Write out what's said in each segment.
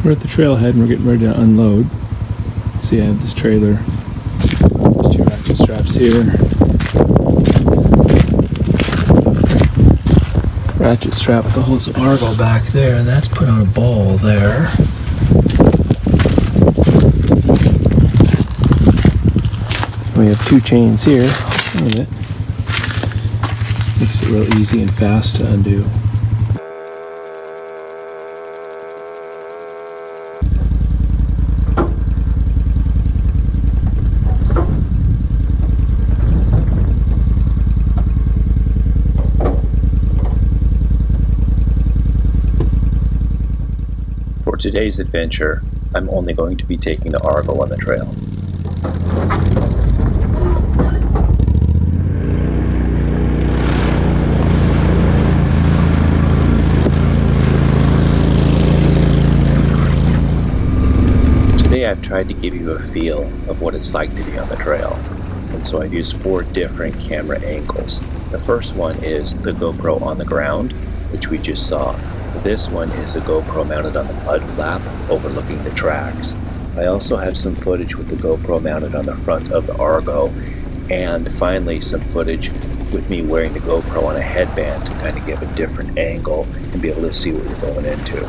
We're at the trailhead and we're getting ready to unload. See, I have this trailer. There's 2 ratchet straps here. Ratchet strap that holds the Argo back there, and that's put on a ball there. We have 2 chains here. Look at it. Makes it real easy and fast to undo. For today's adventure, I'm only going to be taking the Argo on the trail. Today I've tried to give you a feel of what it's like to be on the trail, and so I've used 4 different camera angles. The first one is the GoPro on the ground, which we just saw. This one is a GoPro mounted on the mud flap overlooking the tracks. I also have some footage with the GoPro mounted on the front of the Argo, and finally some footage with me wearing the GoPro on a headband to kind of give a different angle and be able to see what you're going into.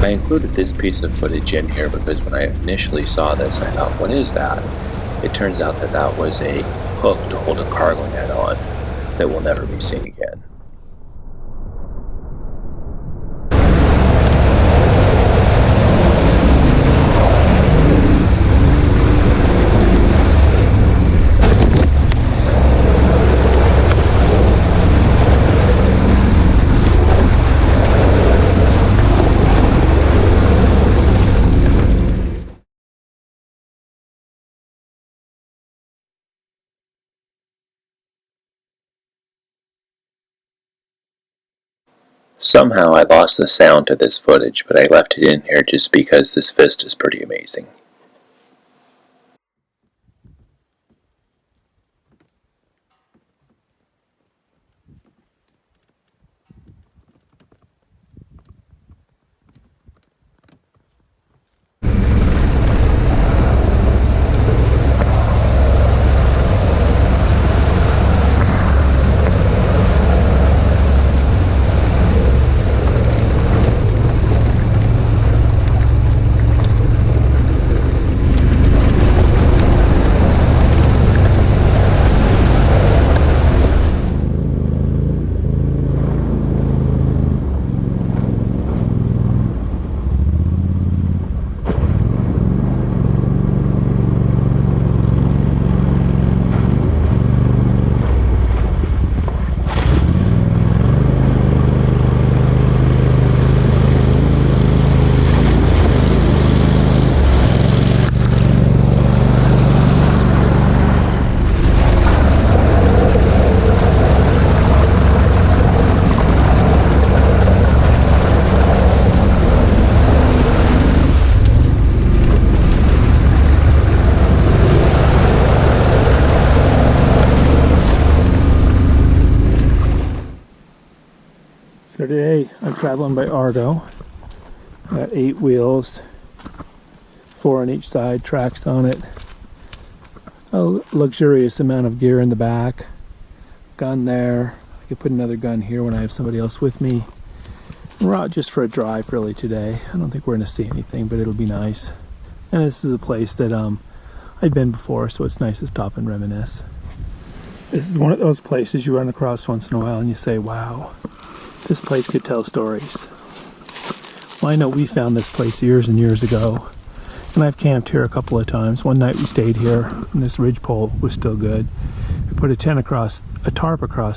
I included this piece of footage in here because when I initially saw this, I thought, what is that? It turns out that that was a hook to hold a cargo net on that will never be seen again. Somehow I lost the sound to this footage, but I left it in here just because this vista is pretty amazing. today I'm traveling by Argo. Got 8 wheels, 4 on each side, tracks on it. A luxurious amount of gear in the back. Gun there. I could put another gun here when I have somebody else with me. We're out just for a drive really today. I don't think we're going to see anything, but it'll be nice. And this is a place that I've been before, so it's nice to stop and reminisce. This is one of those places you run across once in a while and you say, wow, this place could tell stories. Well, I know we found this place years and years ago, and I've camped here a couple of times. One night we stayed here, and this ridgepole was still good. We put a tarp across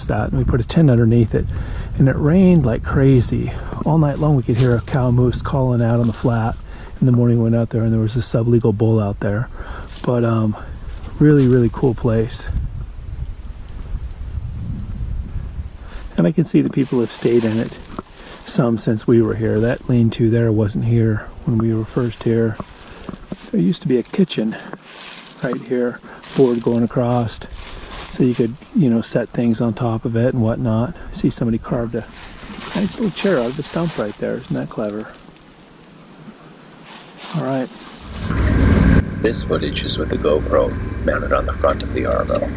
that, and we put a tent underneath it, and it rained like crazy. All night long we could hear a cow moose calling out on the flat. In the morning we went out there, and there was a sublegal bull out there. But really, really cool place. And I can see the people have stayed in it, some since we were here. That lean-to there wasn't here when we were first here. There used to be a kitchen right here, board going across, so you could, set things on top of it and whatnot. I see somebody carved a nice little chair out of the stump right there. Isn't that clever? All right. This footage is with the GoPro mounted on the front of the Argo.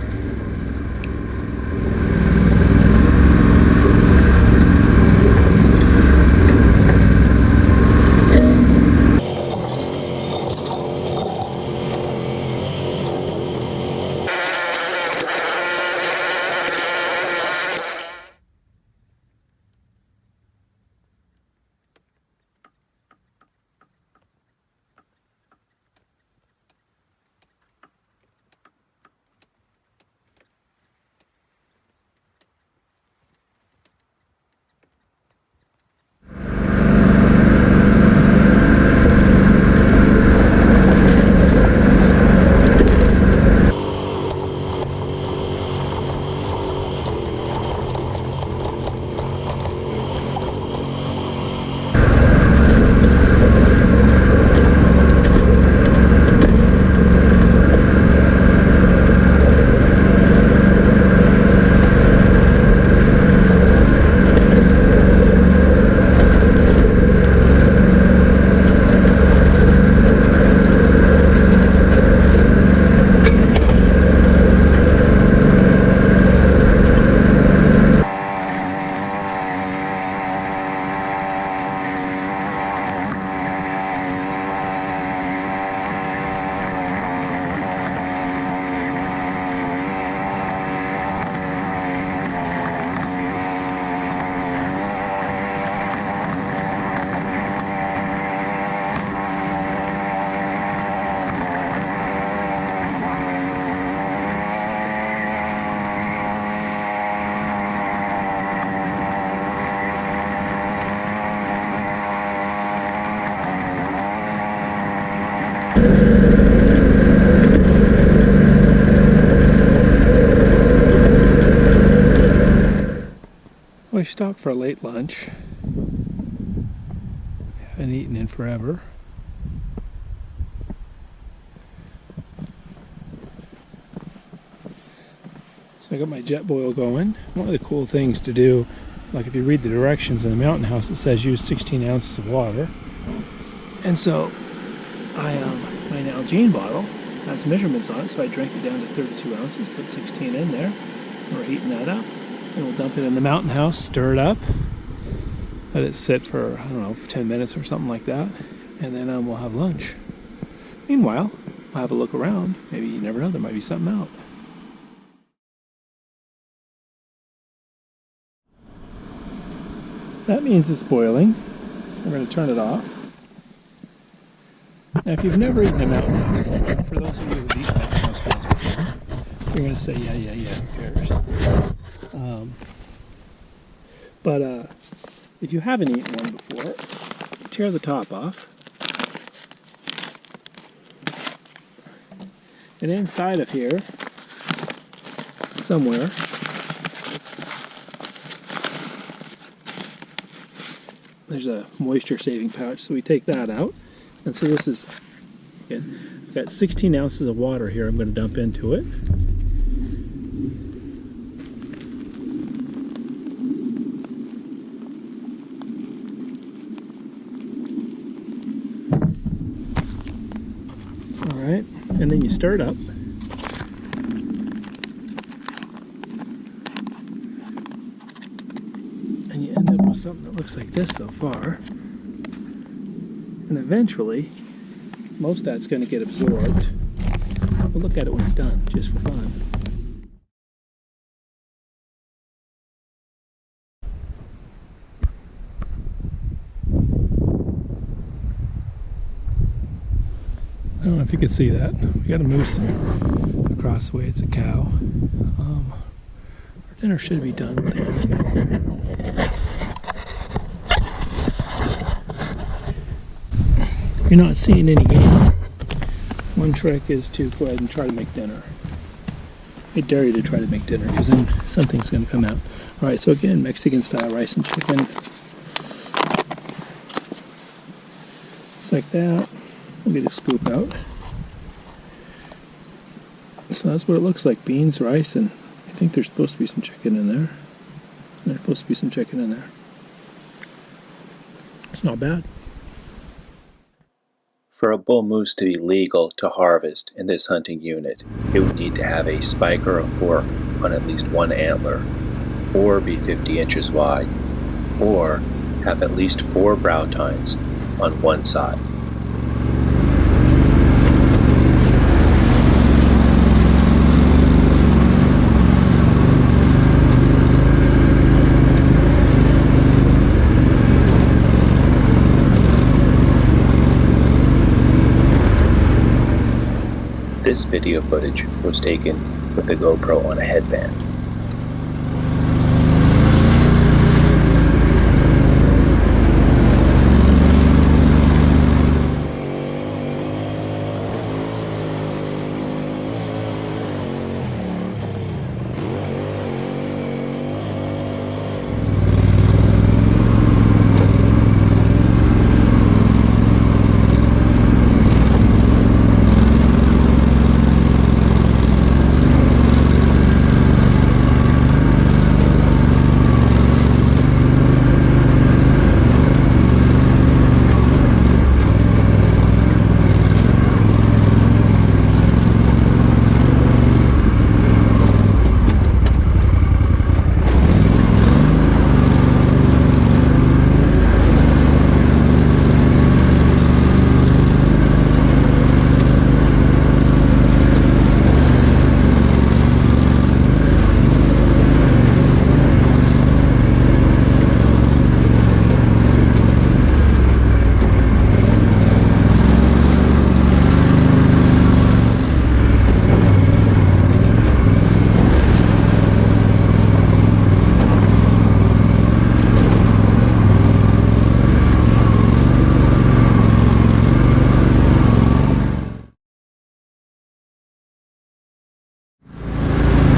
We stopped for a late lunch. Haven't eaten in forever. So I got my jet boil going. One of the cool things to do, like if you read the directions in the mountain house, it says use 16 ounces of water. And so my Nalgene bottle has measurements on it, so I drank it down to 32 ounces, put 16 in there. We're heating that up. And we'll dump it in the mountain house, stir it up, let it sit for, 10 minutes or something like that, and then we'll have lunch. Meanwhile, we'll have a look around. Maybe, you never know, there might be something out. That means it's boiling, so we're going to turn it off. Now, if you've never eaten a mountain house before, for those of you who've eaten mountain house meals before, you're going to say, yeah, who cares? But if you haven't eaten one before, tear the top off. And inside of here, somewhere, there's a moisture saving pouch, so we take that out. And so this is, again, I've got 16 ounces of water here I'm going to dump into it. And then you stir it up. And you end up with something that looks like this so far. And eventually, most of that's going to get absorbed. We'll look at it when it's done, just for fun. I don't know if you can see that. We got a moose across the way. It's a cow. Our dinner should be done. If you're not seeing any game, one trick is to go ahead and try to make dinner. I dare you to try to make dinner, because then something's going to come out. Alright, so again, Mexican style rice and chicken. Just like that. We'll get a scoop out. So that's what it looks like. Beans, rice, and I think there's supposed to be some chicken in there. There's supposed to be some chicken in there. It's not bad. For a bull moose to be legal to harvest in this hunting unit, it would need to have a spike or a fork on at least one antler, or be 50 inches wide, or have at least 4 brow tines on one side. This video footage was taken with the GoPro on a headband.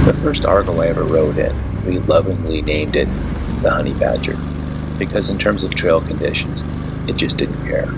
The first Argo I ever rode in, we lovingly named it the Honey Badger, because in terms of trail conditions, it just didn't care.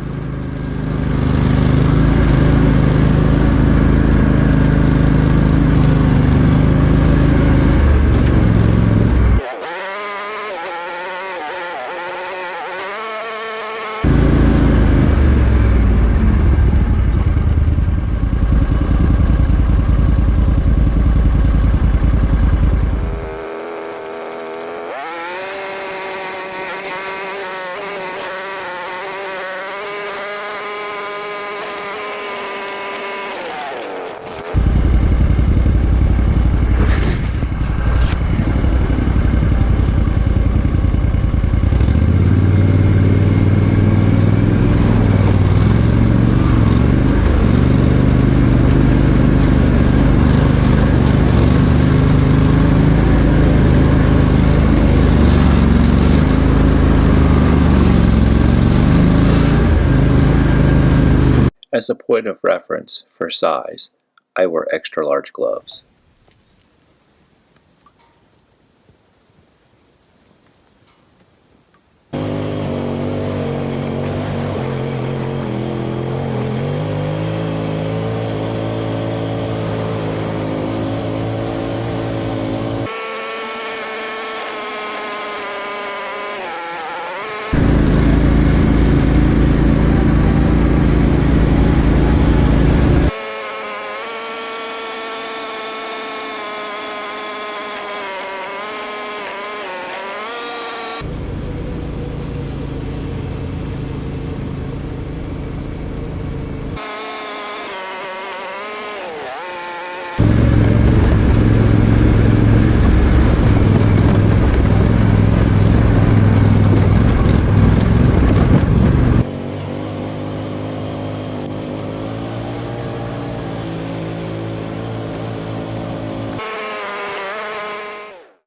As a point of reference for size, I wear extra large gloves.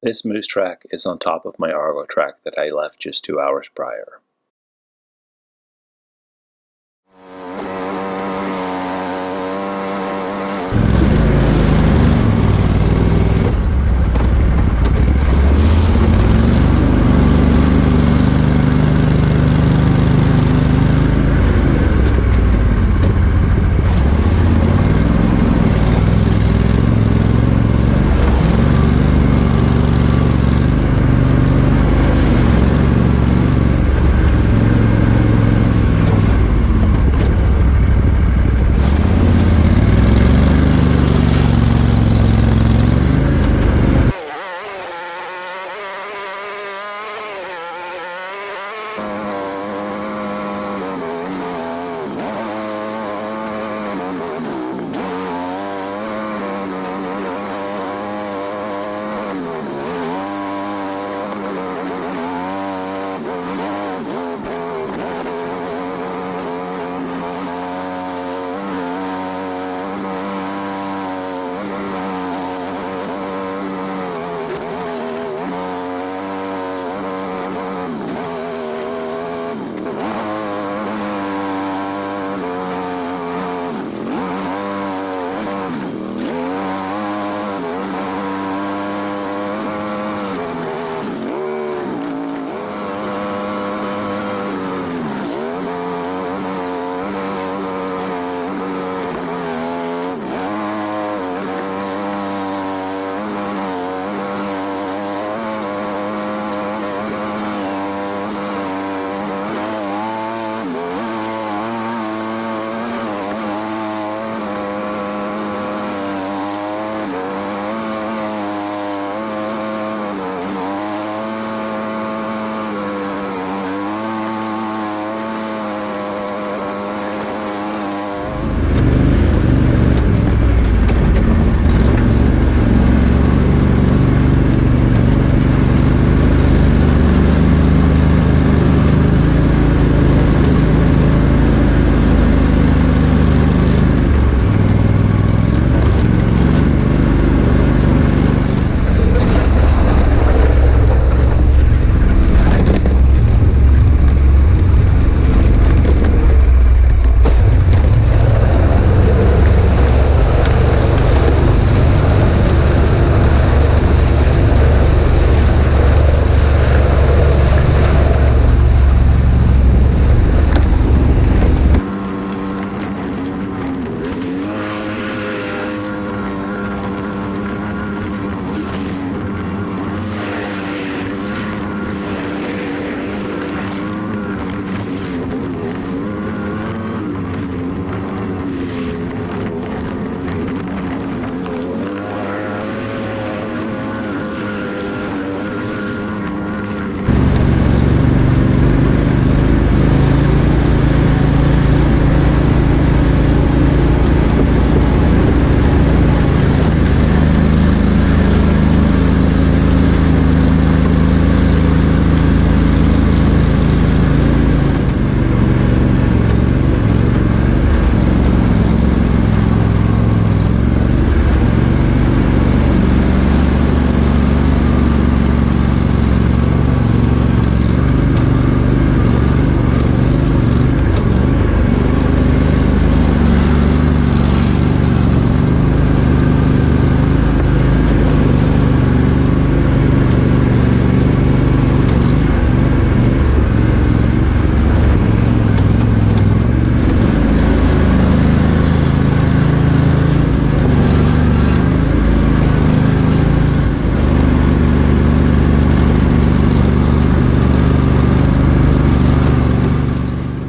This moose track is on top of my Argo track that I left just 2 hours prior.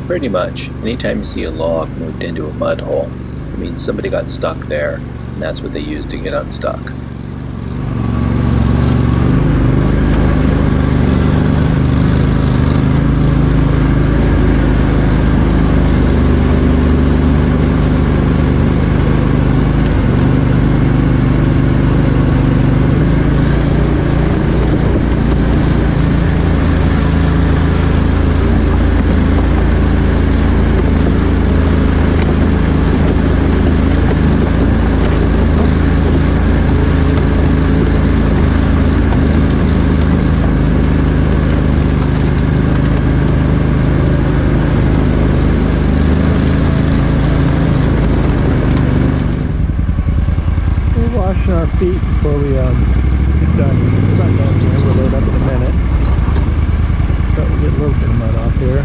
Pretty much, anytime you see a log moved into a mud hole, it means somebody got stuck there, and that's what they used to get unstuck. washing our feet before we get done. We're just about done here. We'll load up in a minute. But we'll get a little bit of mud off here.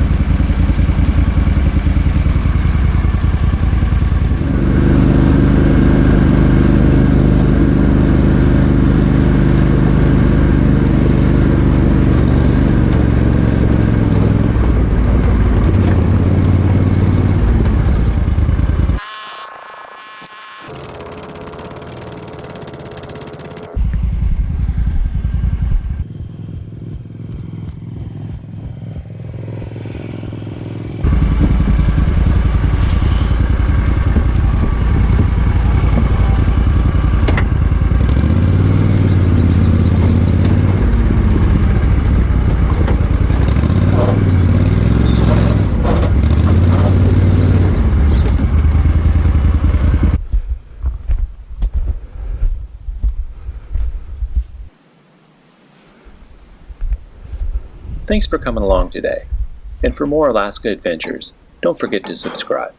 Thanks for coming along today. And for more Alaska adventures, don't forget to subscribe.